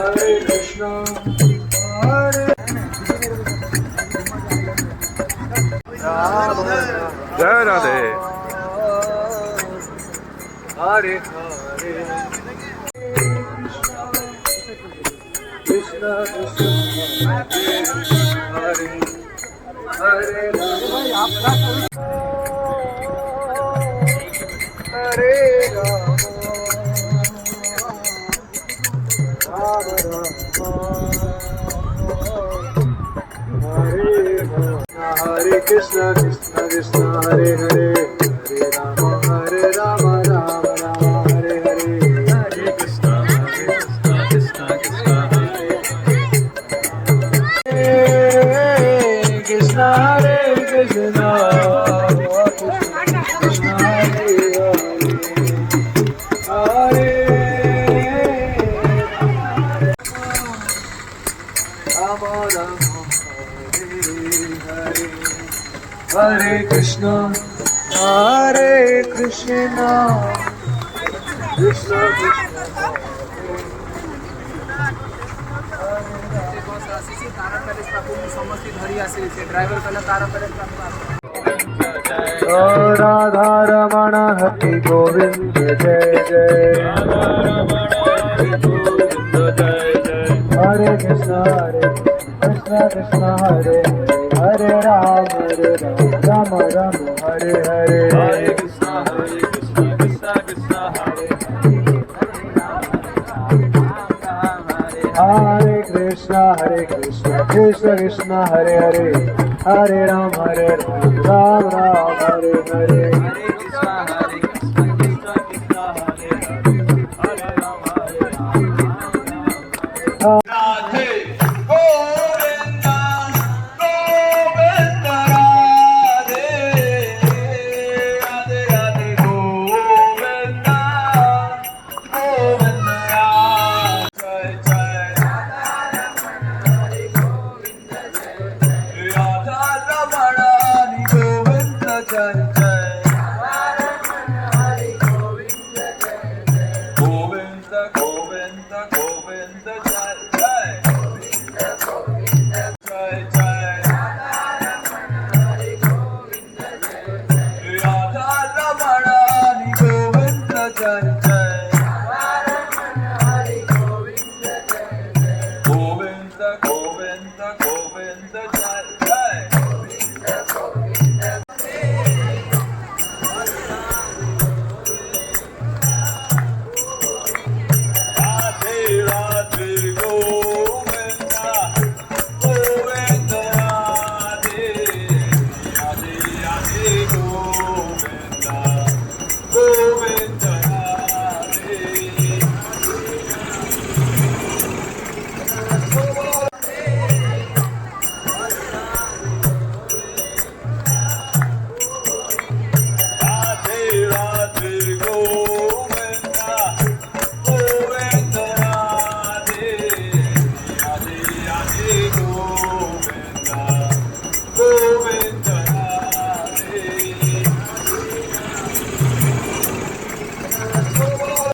Hare Krishna, Hare Rama, Jai Radhe. Hare Hare, Krishna Krishna, Hare Hare, Hare Rama, Rama Rama, Hare Krishna, Krishna Krishna, Hare Hare, Hare Rama, Rama Rama, Hare Hare, Hare Krishna, Krishna Krishna, Hare Krishna, Hare Krishna, Krishna Hare Hare, Rama Rama, Hare Krishna, Hare Krishna, Krishna Krishna. Radha Raman Hari Govind Jai Jai, Hare Krishna Krishna Krishna Hare Hare Ram Ram Ram Hare Hare, Hare Krishna Krishna Krishna Hare Hare Krishna Krishna Krishna Hare Hare, Hare Ram Ram Ram Hare Hare, Hare Krishna Krishna Krishna Hare Hare, Hare Ram Radhe Govind Govind Radhe, Radhe Radhe Govind Govind Radhe, Jai Jai Radha Raman Hari Govind Jai Jai, Govind Govind